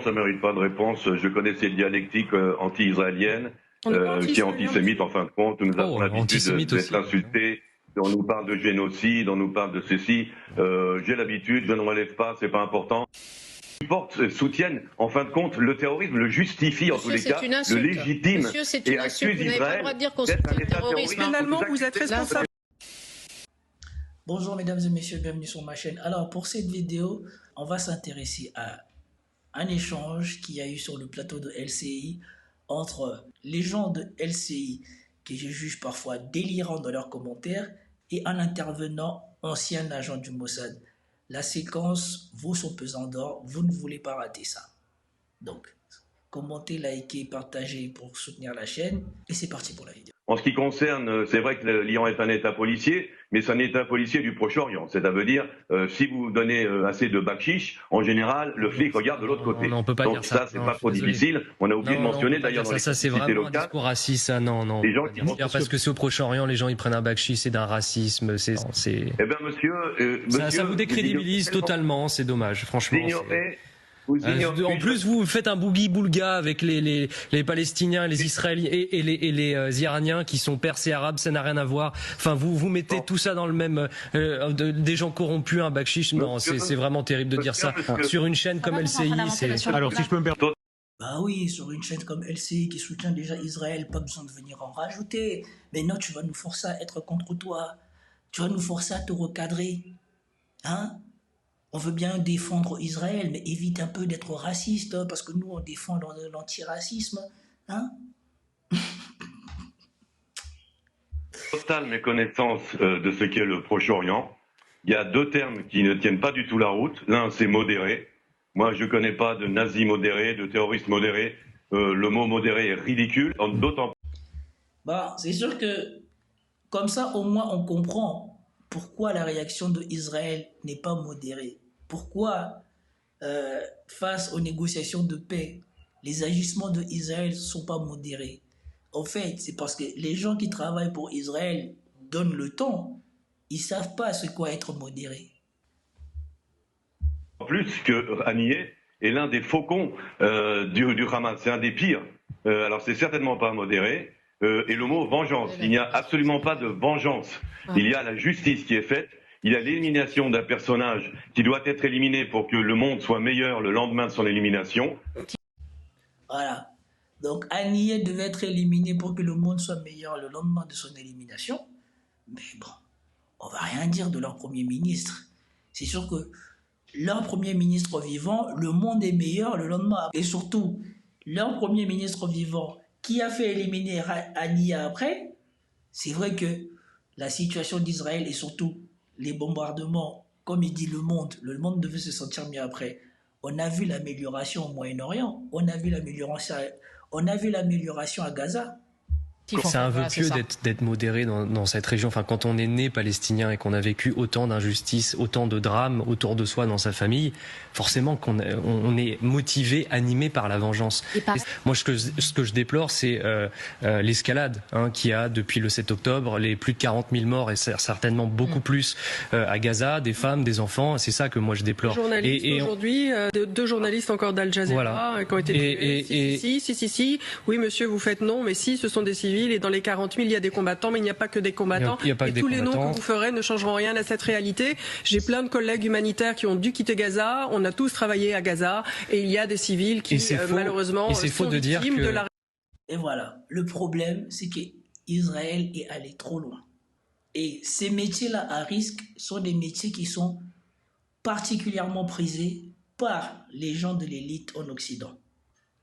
ça ne mérite pas de réponse. Je connais cette dialectique anti-israélienne qui est antisémite en fin de compte. Nous avons l'habitude d'être insultés. On nous parle de génocide, on nous parle de ceci. J'ai l'habitude, je ne relève pas, c'est pas important. Soutiennent en fin de compte le terrorisme, le justifient en tous les cas, le légitime et accuse Israël d'être un État terroriste. Finalement, vous êtes responsable. Bonjour mesdames et messieurs, bienvenue sur ma chaîne. Alors pour cette vidéo, on va s'intéresser à un échange qu'il y a eu sur le plateau de LCI entre les gens de LCI que je juge parfois délirants dans leurs commentaires et un intervenant ancien agent du Mossad. La séquence vaut son pesant d'or, vous ne voulez pas rater ça. Donc, commentez, likez, partagez pour soutenir la chaîne et c'est parti pour la vidéo. En ce qui concerne, c'est vrai que l'Iran est un État policier, mais c'est un État policier du Proche-Orient. C'est-à-dire, si vous donnez assez de bakchiche, en général, le flic regarde de l'autre côté. Non, on peut pas dire ça. Donc ça, c'est pas trop difficile. On a oublié de mentionner d'ailleurs dans les ça, c'est vraiment un discours raciste. Ça, non. Les gens parce que c'est au Proche-Orient, les gens ils prennent un bakchiche, c'est d'un racisme. Eh bien, monsieur, ça vous décrédibilise totalement. C'est dommage, franchement. En plus, vous faites un boogie-boulga avec les Palestiniens, les Israéliens et les Iraniens qui sont perses et arabes, ça n'a rien à voir. Enfin, vous mettez tout ça dans le même... des gens corrompus, un bakchiche, non, c'est vraiment terrible de dire ça. Sur une chaîne comme LCI, c'est... Alors, si je peux me permettre... Bah oui, sur une chaîne comme LCI qui soutient déjà Israël, pas besoin de venir en rajouter. Mais non, tu vas nous forcer à être contre toi. Tu vas nous forcer à te recadrer. Hein ? On veut bien défendre Israël, mais évite un peu d'être raciste, hein, parce que nous, on défend l'antiracisme. Hein? Totale méconnaissance de ce qu'est le Proche-Orient. Il y a deux termes qui ne tiennent pas du tout la route. L'un, c'est modéré. Moi, je ne connais pas de nazis modérés, de terroristes modérés. Le mot modéré est ridicule, d'autant... Bah, c'est sûr que, comme ça, au moins, on comprend pourquoi la réaction de Israël n'est pas modérée. Pourquoi, face aux négociations de paix, les agissements de Israël ne sont pas modérés? En fait, c'est parce que les gens qui travaillent pour Israël donnent le ton. Ils ne savent pas ce qu'est être modéré. En plus que Haniyeh est l'un des faucons du Hamas, c'est un des pires. Alors c'est certainement pas modéré. Et le mot vengeance, il n'y a absolument pas de vengeance. Il y a la justice qui est faite. Il y a l'élimination d'un personnage qui doit être éliminé pour que le monde soit meilleur le lendemain de son élimination. Voilà. Donc Haniyeh devait être éliminé pour que le monde soit meilleur le lendemain de son élimination. Mais bon, on va rien dire de leur Premier ministre. C'est sûr que leur Premier ministre vivant, le monde est meilleur le lendemain. Et surtout, leur Premier ministre vivant qui a fait éliminer Haniyeh après, c'est vrai que la situation d'Israël et surtout les bombardements, comme il dit le monde devait se sentir mieux après. On a vu l'amélioration au Moyen-Orient, on a vu l'amélioration à Gaza. C'est un vœu pieux d'être modéré dans cette région. Enfin, quand on est né palestinien et qu'on a vécu autant d'injustices, autant de drames autour de soi dans sa famille, forcément on est motivé, animé par la vengeance. Moi, ce que je déplore, c'est l'escalade qui a depuis le 7 octobre, les plus de 40 000 morts et certainement beaucoup plus à Gaza, des femmes, des enfants. C'est ça que moi je déplore. Aujourd'hui, deux journalistes encore d'Al Jazeera qui ont été tués. Si. Oui, monsieur, vous faites non, mais si, ce sont des civils. Et dans les 40 000, il y a des combattants, mais il n'y a pas que des combattants. Et tous les noms que vous ferez ne changeront rien à cette réalité. J'ai plein de collègues humanitaires qui ont dû quitter Gaza. On a tous travaillé à Gaza. Et il y a des civils qui, malheureusement, sont victimes de la... Et voilà. Le problème, c'est qu'Israël est allé trop loin. Et ces métiers-là à risque sont des métiers qui sont particulièrement prisés par les gens de l'élite en Occident.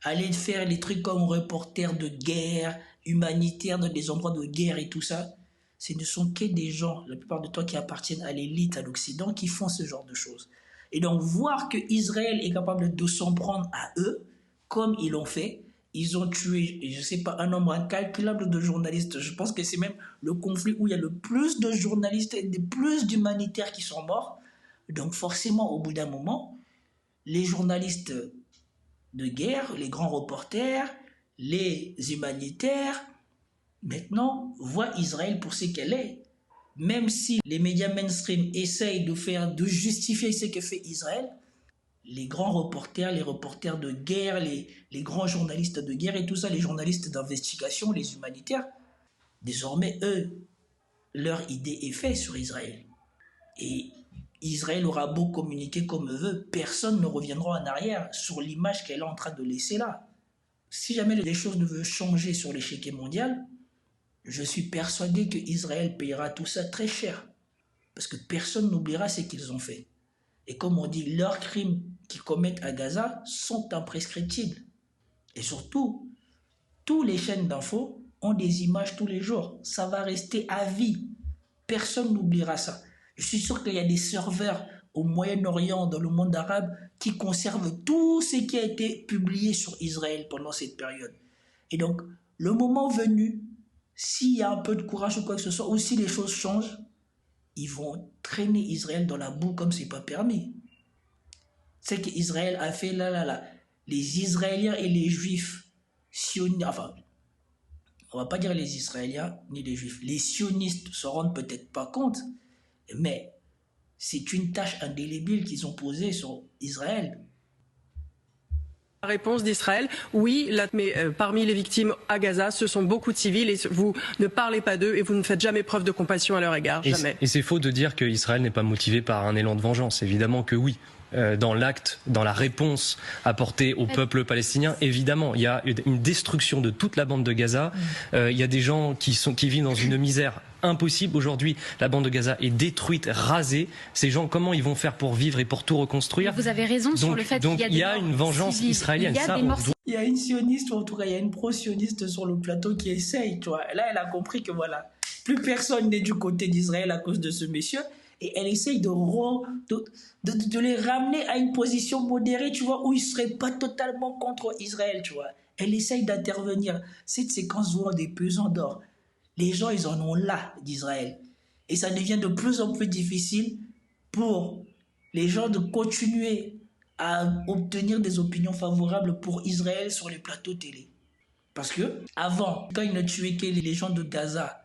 Aller faire les trucs comme reporter de guerre, humanitaire dans des endroits de guerre et tout ça, ce ne sont que des gens, la plupart de temps, qui appartiennent à l'élite, à l'Occident, qui font ce genre de choses. Et donc, voir que Israël est capable de s'en prendre à eux, comme ils l'ont fait, ils ont tué, je ne sais pas, un nombre incalculable de journalistes. Je pense que c'est même le conflit où il y a le plus de journalistes et le plus d'humanitaires qui sont morts. Donc, forcément, au bout d'un moment, les journalistes de guerre, les grands reporters, les humanitaires, maintenant, voient Israël pour ce qu'elle est. Même si les médias mainstream essayent de justifier ce que fait Israël, les grands reporters, les reporters de guerre, les grands journalistes de guerre et tout ça, les journalistes d'investigation, les humanitaires, désormais, eux, leur idée est faite sur Israël. Et Israël aura beau communiquer comme veut, personne ne reviendra en arrière sur l'image qu'elle est en train de laisser là. Si jamais les choses ne veulent changer sur l'échiquier mondial, je suis persuadé qu'Israël payera tout ça très cher. Parce que personne n'oubliera ce qu'ils ont fait. Et comme on dit, leurs crimes qu'ils commettent à Gaza sont imprescriptibles. Et surtout, tous les chaînes d'infos ont des images tous les jours. Ça va rester à vie. Personne n'oubliera ça. Je suis sûr qu'il y a des serveurs au Moyen-Orient, dans le monde arabe, qui conservent tout ce qui a été publié sur Israël pendant cette période. Et donc, le moment venu, s'il y a un peu de courage ou quoi que ce soit, ou si les choses changent, ils vont traîner Israël dans la boue comme c'est pas permis. C'est qu'Israël a fait les Israéliens et les Juifs sionistes, enfin, on va pas dire les Israéliens ni les Juifs, les sionistes se rendent peut-être pas compte, mais c'est une tâche indélébile qu'ils ont posée sur Israël. La réponse d'Israël, oui, mais parmi les victimes à Gaza, ce sont beaucoup de civils et vous ne parlez pas d'eux et vous ne faites jamais preuve de compassion à leur égard, jamais. Et c'est faux de dire qu'Israël n'est pas motivé par un élan de vengeance, évidemment que oui. Dans l'acte, dans la réponse apportée au peuple palestinien, évidemment, il y a une destruction de toute la bande de Gaza. Il y a des gens qui vivent dans une misère impossible. Aujourd'hui, la bande de Gaza est détruite, rasée. Ces gens, comment ils vont faire pour vivre et pour tout reconstruire? Vous avez raison sur le fait qu'il y a une vengeance israélienne. Il y a une sioniste, ou en tout cas, il y a une pro-sioniste sur le plateau qui essaye, tu vois. Là, elle a compris que voilà, plus personne n'est du côté d'Israël à cause de ce monsieur. Et elle essaye de les ramener à une position modérée, tu vois, où ils ne seraient pas totalement contre Israël, tu vois. Elle essaye d'intervenir. Cette séquence vaut des pesants d'or. Les gens, ils en ont là d'Israël. Et ça devient de plus en plus difficile pour les gens de continuer à obtenir des opinions favorables pour Israël sur les plateaux télé. Parce que avant, quand ils ne tuaient que les gens de Gaza,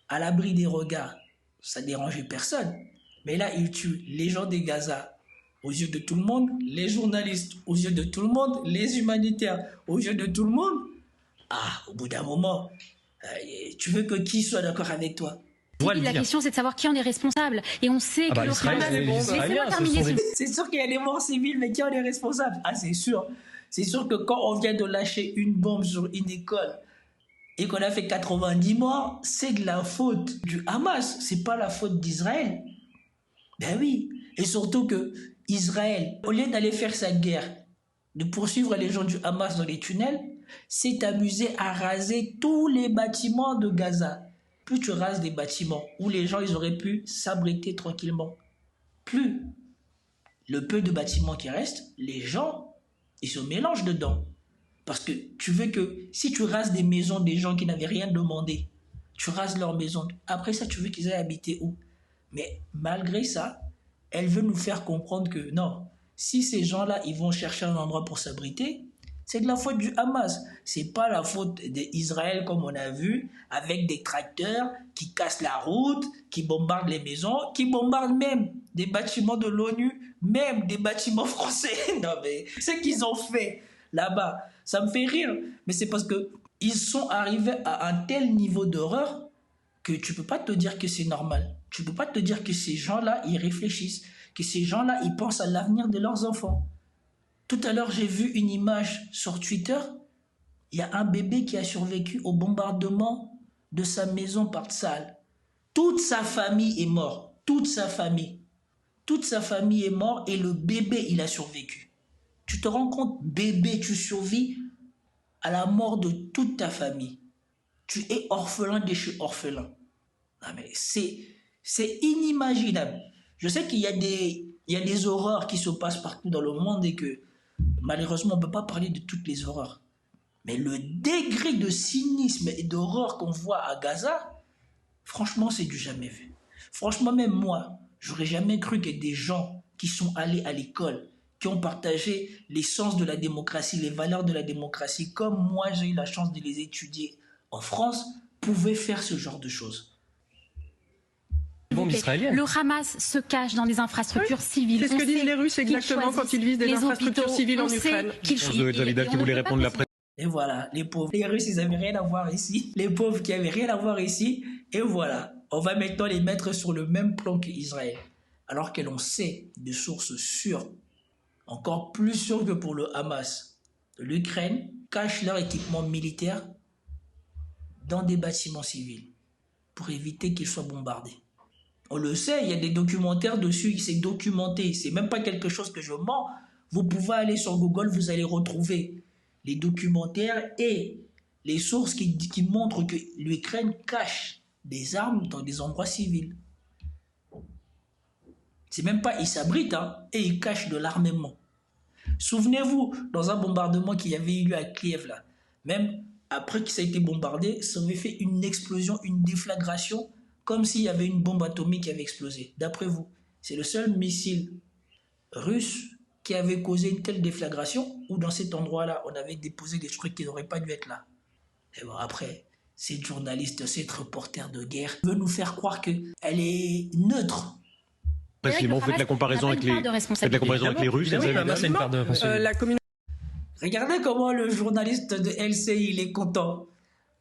à l'abri des regards, ça dérangeait personne. Mais là, ils tuent les gens de Gaza aux yeux de tout le monde, les journalistes aux yeux de tout le monde, les humanitaires aux yeux de tout le monde. Ah, au bout d'un moment, tu veux que qui soit d'accord avec toi? La question, c'est de savoir qui en est responsable. Et on sait que laissez-moi terminer. C'est sûr qu'il y a des morts civiles, mais qui en est responsable? Ah, c'est sûr. C'est sûr que quand on vient de lâcher une bombe sur une école et qu'on a fait 90 morts, c'est de la faute du Hamas. C'est pas la faute d'Israël. Ben oui. Et surtout que Israël, au lieu d'aller faire sa guerre, de poursuivre les gens du Hamas dans les tunnels, s'est amusé à raser tous les bâtiments de Gaza. Plus tu rases des bâtiments où les gens ils auraient pu s'abriter tranquillement, plus le peu de bâtiments qui restent, les gens, ils se mélangent dedans. Parce que tu veux que si tu rases des maisons des gens qui n'avaient rien demandé, tu rases leurs maisons. Après ça, tu veux qu'ils aillent habiter où? Mais malgré ça, elle veut nous faire comprendre que non, si ces gens-là, ils vont chercher un endroit pour s'abriter, c'est de la faute du Hamas. C'est pas la faute d'Israël comme on a vu, avec des tracteurs qui cassent la route, qui bombardent les maisons, qui bombardent même des bâtiments de l'ONU, même des bâtiments français. Non mais, ce qu'ils ont fait là-bas, ça me fait rire. Mais c'est parce qu'ils sont arrivés à un tel niveau d'horreur que tu peux pas te dire que c'est normal. Tu peux pas te dire que ces gens-là, ils réfléchissent, que ces gens-là, ils pensent à l'avenir de leurs enfants. Tout à l'heure, j'ai vu une image sur Twitter. Il y a un bébé qui a survécu au bombardement de sa maison par Tsahal. Toute sa famille est morte. Toute sa famille. Toute sa famille est morte et le bébé, il a survécu. Tu te rends compte, bébé, tu survis à la mort de toute ta famille. Tu es orphelin de chez orphelin. Non mais c'est inimaginable. Je sais qu'il y a des horreurs qui se passent partout dans le monde et que malheureusement, on ne peut pas parler de toutes les horreurs. Mais le degré de cynisme et d'horreur qu'on voit à Gaza, franchement, c'est du jamais vu. Franchement, même moi, j'aurais jamais cru que des gens qui sont allés à l'école, qui ont partagé l'essence de la démocratie, les valeurs de la démocratie, comme moi, j'ai eu la chance de les étudier en France, pouvaient faire ce genre de choses. bombes israéliennes. Le Hamas se cache dans des infrastructures civiles. C'est ce que disent les Russes exactement quand ils visent des infrastructures civiles en Ukraine. Qui voulait répondre la presse. Et voilà, les pauvres. Les Russes, ils n'avaient rien à voir ici. Les pauvres qui n'avaient rien à voir ici. Et voilà, on va maintenant les mettre sur le même plan qu'Israël. Alors que l'on sait de sources sûres, encore plus sûres que pour le Hamas, l'Ukraine cache leur équipement militaire dans des bâtiments civils pour éviter qu'ils soient bombardés. On le sait, il y a des documentaires dessus, c'est documenté. C'est même pas quelque chose que je mens. Vous pouvez aller sur Google, vous allez retrouver les documentaires et les sources qui montrent que l'Ukraine cache des armes dans des endroits civils. C'est même pas, ils s'abritent, et ils cachent de l'armement. Souvenez-vous, dans un bombardement qu'il y avait eu à Kiev, là, même après que ça a été bombardé, ça avait fait une explosion, une déflagration, comme s'il y avait une bombe atomique qui avait explosé. D'après vous, c'est le seul missile russe qui avait causé une telle déflagration, ou dans cet endroit-là, on avait déposé des trucs qui n'auraient pas dû être là. Et bon, après, cette journaliste, cette reporter de guerre veut nous faire croire qu'elle est neutre. Précisément, vous faites la comparaison avec les Russes. Regardez comment le journaliste de LCI, il est content.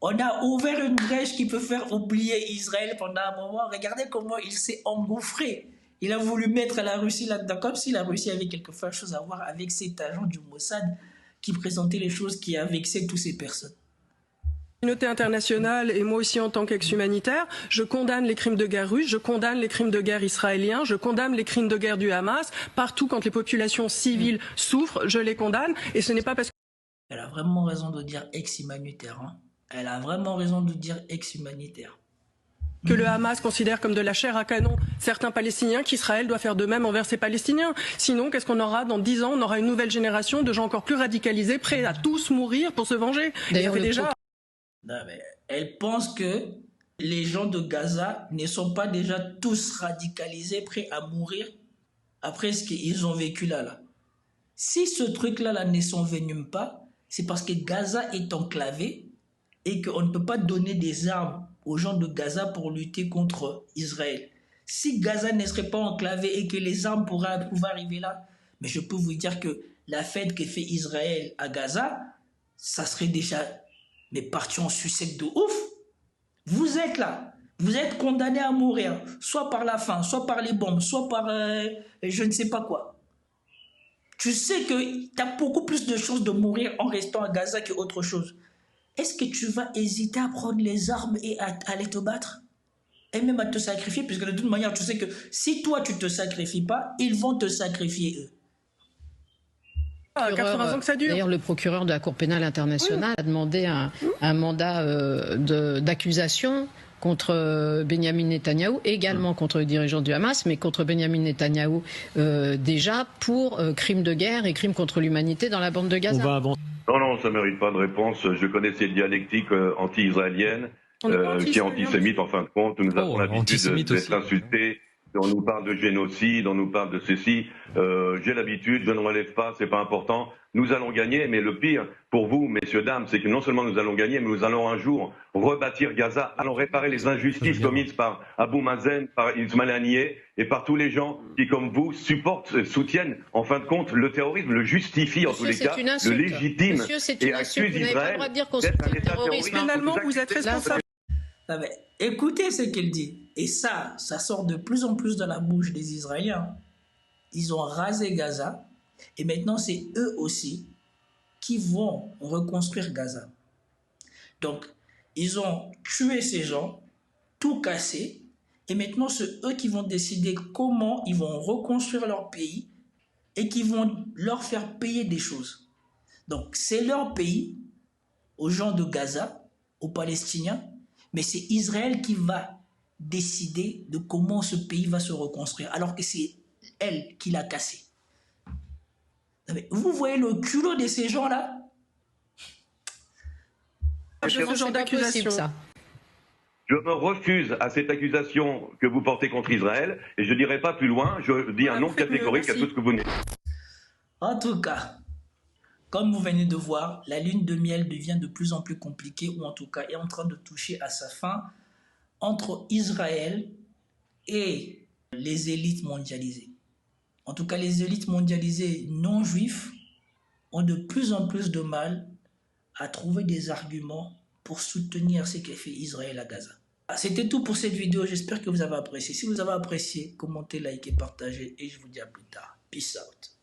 On a ouvert une brèche qui peut faire oublier Israël pendant un moment. Regardez comment il s'est engouffré. Il a voulu mettre la Russie là-dedans, comme si la Russie avait quelque chose à voir avec cet agent du Mossad qui présentait les choses qui a vexé toutes ces personnes. La communauté internationale et moi aussi en tant qu'ex-humanitaire, je condamne les crimes de guerre russes, je condamne les crimes de guerre israéliens, je condamne les crimes de guerre du Hamas. Partout quand les populations civiles souffrent, je les condamne. Et ce n'est pas parce que... Elle a vraiment raison de dire ex-humanitaire. Elle a vraiment raison de dire ex-humanitaire. Que le Hamas considère comme de la chair à canon certains Palestiniens, qu'Israël doit faire de même envers ses Palestiniens. Sinon, qu'est-ce qu'on aura dans 10 ans? On aura une nouvelle génération de gens encore plus radicalisés, prêts à tous mourir pour se venger. D'ailleurs, déjà... Non, mais elle pense que les gens de Gaza ne sont pas déjà tous radicalisés, prêts à mourir après ce qu'ils ont vécu là. Si ce truc-là ne s'envenime pas, c'est parce que Gaza est enclavé et qu'on ne peut pas donner des armes aux gens de Gaza pour lutter contre Israël. Si Gaza ne serait pas enclavé et que les armes pouvaient arriver là, mais je peux vous dire que la fête que fait Israël à Gaza, ça serait déjà... mais parti en sucette de ouf. Vous êtes là, vous êtes condamné à mourir, soit par la faim, soit par les bombes, soit par je ne sais pas quoi. Tu sais que tu as beaucoup plus de chances de mourir en restant à Gaza qu'autre chose. Est-ce que tu vas hésiter à prendre les armes et à aller te battre? Et même à te sacrifier, puisque de toute manière, tu sais que si toi tu te sacrifies pas, ils vont te sacrifier eux. 80 ans que ça dure. D'ailleurs, le procureur de la Cour pénale internationale a demandé un mandat d'accusation contre Benyamin Netanyahou, également contre le dirigeant du Hamas, mais contre Benyamin Netanyahou déjà pour crimes de guerre et crimes contre l'humanité dans la bande de Gaza. Non, ça ne mérite pas de réponse. Je connais cette dialectique anti-israélienne qui est antisémite en fin de compte. Nous avons l'habitude d'être insultés. On nous parle de génocide, on nous parle de ceci. J'ai l'habitude, je ne relève pas, c'est pas important. Nous allons gagner, mais le pire pour vous, messieurs, dames, c'est que non seulement nous allons gagner, mais nous allons un jour rebâtir Gaza, allons réparer les injustices commises par Abou Mazen, par Ismaël Haniyeh et par tous les gens qui, comme vous, soutiennent, en fin de compte, le terrorisme, le justifient en tous les cas, le légitime et accuse Israël d'être un État terroriste. Finalement, vous êtes responsable. Non, mais écoutez ce qu'il dit. Et ça sort de plus en plus de la bouche des Israéliens. Ils ont rasé Gaza. Et maintenant, c'est eux aussi qui vont reconstruire Gaza. Donc, ils ont tué ces gens, tout cassé. Et maintenant, c'est eux qui vont décider comment ils vont reconstruire leur pays et qui vont leur faire payer des choses. Donc, c'est leur pays, aux gens de Gaza, aux Palestiniens, mais c'est Israël qui va décider de comment ce pays va se reconstruire, alors que c'est elle qui l'a cassé. Vous voyez le culot de ces gens-là? Je me refuse à cette accusation que vous portez contre Israël, et je ne dirai pas plus loin, je dis un non catégorique à tout ce que vous dites. En tout cas, comme vous venez de voir, la lune de miel devient de plus en plus compliquée, ou en tout cas est en train de toucher à sa fin, entre Israël et les élites mondialisées. En tout cas, les élites mondialisées non juives ont de plus en plus de mal à trouver des arguments pour soutenir ce qu'a fait Israël à Gaza. C'était tout pour cette vidéo, j'espère que vous avez apprécié. Si vous avez apprécié, commentez, likez, partagez et je vous dis à plus tard. Peace out.